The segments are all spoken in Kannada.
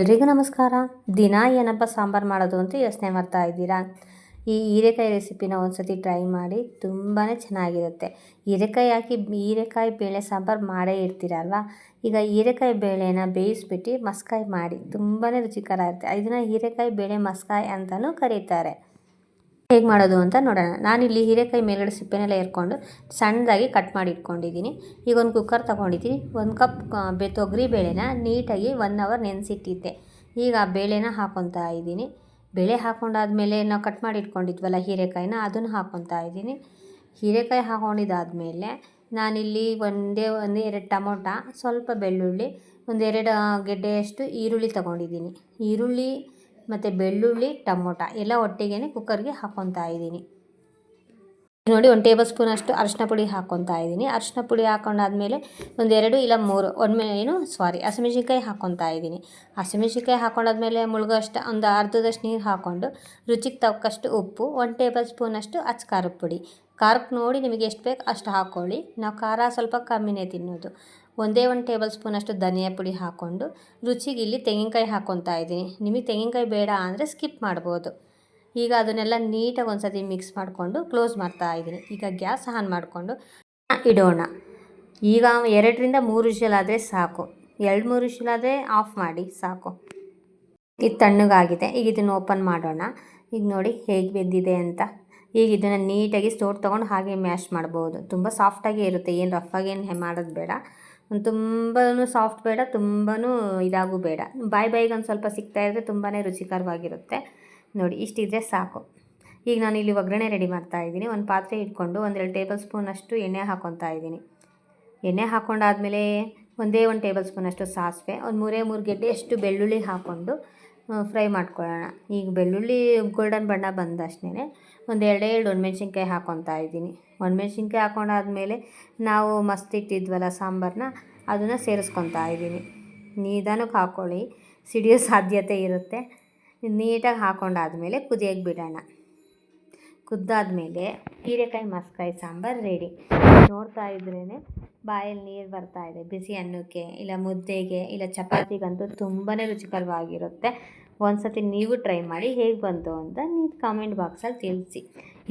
ಎಲ್ರಿಗೂ ನಮಸ್ಕಾರ. ದಿನ ಏನಪ್ಪ ಸಾಂಬಾರು ಮಾಡೋದು ಅಂತ ಯೋಚನೆ ಮಾಡ್ತಾ ಇದ್ದೀರಾ? ಈ ಹೀರೆಕಾಯಿ ರೆಸಿಪಿನ ಒಂದ್ಸತಿ ಟ್ರೈ ಮಾಡಿ, ತುಂಬಾ ಚೆನ್ನಾಗಿರುತ್ತೆ. ಹೀರೆಕಾಯಿ ಬೇಳೆ ಸಾಂಬಾರು ಮಾಡೇ ಇರ್ತೀರಲ್ವ. ಈಗ ಹೀರೆಕಾಯಿ ಬೇಳೆನ ಬೇಯಿಸ್ಬಿಟ್ಟು ಮಸ್ಕಾಯಿ ಮಾಡಿ ತುಂಬಾ ರುಚಿಕರ ಇರುತ್ತೆ. ಇದನ್ನು ಹೀರೆಕಾಯಿ ಬೇಳೆ ಮಸ್ಕಾಯಿ ಅಂತಲೂ ಕರೀತಾರೆ. ಹೇಗೆ ಮಾಡೋದು ಅಂತ ನೋಡೋಣ. ನಾನಿಲ್ಲಿ ಹೀರೆಕಾಯಿ ಮೇಲ್ಗಡೆ ಸಿಪ್ಪೆನೆಲ್ಲ ಏರ್ಕೊಂಡು ಸಣ್ಣದಾಗಿ ಕಟ್ ಮಾಡಿ ಇಟ್ಕೊಂಡಿದ್ದೀನಿ. ಈಗ ಒಂದು ಕುಕ್ಕರ್ ತೊಗೊಂಡಿದ್ದೀನಿ. 1 ಕಪ್ ತೊಗರಿ ಬೇಳೆನ ನೀಟಾಗಿ 1 ಅವರ್ ನೆನೆಸಿಟ್ಟಿದ್ದೆ. ಈಗ ಆ ಬೇಳೆನ ಹಾಕ್ಕೊತಾ ಇದ್ದೀನಿ. ಬೇಳೆ ಹಾಕ್ಕೊಂಡಾದ್ಮೇಲೆ ನಾವು ಕಟ್ ಮಾಡಿ ಇಟ್ಕೊಂಡಿದ್ವಲ್ಲ ಹೀರೆಕಾಯಿನ, ಅದನ್ನು ಹಾಕ್ಕೊತಾ ಇದ್ದೀನಿ. ಹೀರೆಕಾಯಿ ಹಾಕ್ಕೊಂಡಿದ್ದಾದಮೇಲೆ ನಾನಿಲ್ಲಿ ಒಂದು 2 ಟೊಮೊಟ, ಸ್ವಲ್ಪ ಬೆಳ್ಳುಳ್ಳಿ, 1-2 ಗೆಡ್ಡೆಯಷ್ಟು ಈರುಳ್ಳಿ ತೊಗೊಂಡಿದ್ದೀನಿ. ಈರುಳ್ಳಿ ಮತ್ತು ಬೆಳ್ಳುಳ್ಳಿ, ಟೊಮೊಟ ಎಲ್ಲ ಒಟ್ಟಿಗೆ ಕುಕ್ಕರ್ಗೆ ಹಾಕ್ಕೊತಾ ಇದ್ದೀನಿ. ನೋಡಿ, 1 ಟೇಬಲ್ ಸ್ಪೂನಷ್ಟು ಅರಿಶಿನ ಪುಡಿ ಹಾಕ್ಕೊತಾ ಇದ್ದೀನಿ. ಅರಿಶಿನ ಪುಡಿ ಹಾಕ್ಕೊಂಡಾದ್ಮೇಲೆ 1-2 ಇಲ್ಲ 3 ಹಸಿಮೆಣ್ಸಿನ್ಕಾಯಿ ಹಾಕ್ಕೊತಾ ಇದ್ದೀನಿ. ಹಸಿಮೆಣ್ಸಿನ್ಕಾಯಿ ಹಾಕ್ಕೊಂಡಾದ್ಮೇಲೆ ಮುಳುಗೋಷ್ಟು ಒಂದು ಅರ್ಧದಷ್ಟು ನೀರು ಹಾಕ್ಕೊಂಡು ರುಚಿಗೆ ತಕ್ಕಷ್ಟು ಉಪ್ಪು, 1 ಟೇಬಲ್ ಸ್ಪೂನಷ್ಟು ಅಚ್ಚ ಖಾರದ ಪುಡಿ. ಖಾರಕ್ಕೆ ನೋಡಿ ನಿಮಗೆ ಎಷ್ಟು ಬೇಕು ಅಷ್ಟು ಹಾಕ್ಕೊಳ್ಳಿ. ನಾವು ಖಾರ ಸ್ವಲ್ಪ ಕಮ್ಮಿನೇ ತಿನ್ನೋದು. 1 ಟೇಬಲ್ ಸ್ಪೂನಷ್ಟು ಧನಿಯಾ ಪುಡಿ ಹಾಕ್ಕೊಂಡು ರುಚಿಗೆ ಇಲ್ಲಿ ತೆಂಗಿನಕಾಯಿ ಹಾಕ್ಕೊತಾ ಇದ್ದೀನಿ. ನಿಮಗೆ ತೆಂಗಿನಕಾಯಿ ಬೇಡ ಅಂದರೆ ಸ್ಕಿಪ್ ಮಾಡ್ಬೋದು. ಈಗ ಅದನ್ನೆಲ್ಲ ನೀಟಾಗಿ ಒಂದು ಸತಿ ಮಿಕ್ಸ್ ಮಾಡಿಕೊಂಡು ಕ್ಲೋಸ್ ಮಾಡ್ತಾ ಇದ್ದೀನಿ. ಈಗ ಗ್ಯಾಸ್ ಆನ್ ಮಾಡಿಕೊಂಡು ಇಡೋಣ. ಈಗ 2-3 ವಿಷಲಾದರೆ ಸಾಕು. 2-3 ವಿಷಲಾದರೆ ಆಫ್ ಮಾಡಿ ಸಾಕು. ಇದು ತಣ್ಣಗಾಗಿದೆ. ಈಗ ಇದನ್ನು ಓಪನ್ ಮಾಡೋಣ. ಈಗ ನೋಡಿ ಹೇಗೆ ಬೆಂದಿದೆ ಅಂತ. ಈಗ ಇದನ್ನು ನೀಟಾಗಿ ಸ್ಟೋರ್ ತೊಗೊಂಡು ಹಾಗೆ ಮ್ಯಾಶ್ ಮಾಡ್ಬೋದು. ತುಂಬ ಸಾಫ್ಟಾಗೇ ಇರುತ್ತೆ, ಏನು ರಫಾಗೇನು ಮಾಡೋದು ಬೇಡ. ತುಂಬಾ ಸಾಫ್ಟ್ ಬೇಡ, ತುಂಬಾ ಇದಾಗೂ ಬೇಡ. ಬಾಯಿಗೆ ಒಂದು ಸ್ವಲ್ಪ ಸಿಗ್ತಾಯಿದ್ರೆ ತುಂಬಾ ರುಚಿಕರವಾಗಿರುತ್ತೆ. ನೋಡಿ, ಇಷ್ಟಿದ್ರೆ ಸಾಕು. ಈಗ ನಾನು ಇಲ್ಲಿ ಒಗ್ಗರಣೆ ರೆಡಿ ಮಾಡ್ತಾ ಇದ್ದೀನಿ. ಒಂದು ಪಾತ್ರೆ ಇಟ್ಕೊಂಡು 1-2 ಟೇಬಲ್ ಸ್ಪೂನಷ್ಟು ಎಣ್ಣೆ ಹಾಕ್ಕೊತಾ ಇದ್ದೀನಿ. ಎಣ್ಣೆ ಹಾಕ್ಕೊಂಡಾದ್ಮೇಲೆ 1 ಟೇಬಲ್ ಸ್ಪೂನಷ್ಟು ಸಾಸಿವೆ, 3 ಗೆಡ್ಡೆಯಷ್ಟು ಬೆಳ್ಳುಳ್ಳಿ ಹಾಕ್ಕೊಂಡು ಫ್ರೈ ಮಾಡ್ಕೊಳ್ಳೋಣ. ಈಗ ಬೆಳ್ಳುಳ್ಳಿ ಗೋಲ್ಡನ್ ಬಣ್ಣ ಬಂದಷ್ಟೇ 1-2 ಒಣಮೆಣ್ಸಿನ್ಕಾಯಿ ಹಾಕ್ಕೊತಾ ಇದ್ದೀನಿ. ಒಣಮೆಣ್ಸಿನ್ಕಾಯಿ ಹಾಕ್ಕೊಂಡಾದ್ಮೇಲೆ ನಾವು ಮಸ್ತಿಟ್ಟಿದ್ವಲ್ಲ ಸಾಂಬಾರನ್ನ, ಅದನ್ನು ಸೇರಿಸ್ಕೊತಾ ಇದ್ದೀನಿ. ನಿಧಾನಕ್ಕೆ ಹಾಕ್ಕೊಳ್ಳಿ, ಸಿಡಿಯೋ ಸಾಧ್ಯತೆ ಇರುತ್ತೆ. ನೀಟಾಗಿ ಹಾಕ್ಕೊಂಡಾದ್ಮೇಲೆ ಕುದಿಯೋಕ್ಕೆ ಬಿಡೋಣ. ಕುದ್ದಾದ್ಮೇಲೆ ಹೀರೆಕಾಯಿ ಮಸ್ಕಾಯಿ ಸಾಂಬಾರು ರೆಡಿ. ನೋಡ್ತಾ ಇದ್ರೇ ಬಾಯಲ್ಲಿ ನೀರು ಬರ್ತಾಯಿದೆ. ಬಿಸಿ ಅನ್ನಕ್ಕೆ ಇಲ್ಲ ಮುದ್ದೆಗೆ ಇಲ್ಲ ಚಪಾತಿಗಂತೂ ತುಂಬಾ ರುಚಿಕರವಾಗಿರುತ್ತೆ. ಒಂದು ಸತಿ ನೀವು ಟ್ರೈ ಮಾಡಿ ಹೇಗೆ ಬಂತು ಅಂತ ನೀವು ಕಾಮೆಂಟ್ ಬಾಕ್ಸಲ್ಲಿ ತಿಳಿಸಿ.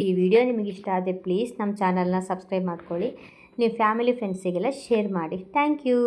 ಈ ವಿಡಿಯೋ ನಿಮಗೆ ಇಷ್ಟ ಆದರೆ ಪ್ಲೀಸ್ ನಮ್ಮ ಚಾನಲ್ನ ಸಬ್ಸ್ಕ್ರೈಬ್ ಮಾಡ್ಕೊಳ್ಳಿ. ನೀವು ಫ್ಯಾಮಿಲಿ ಫ್ರೆಂಡ್ಸಿಗೆಲ್ಲ ಶೇರ್ ಮಾಡಿ. Thank you.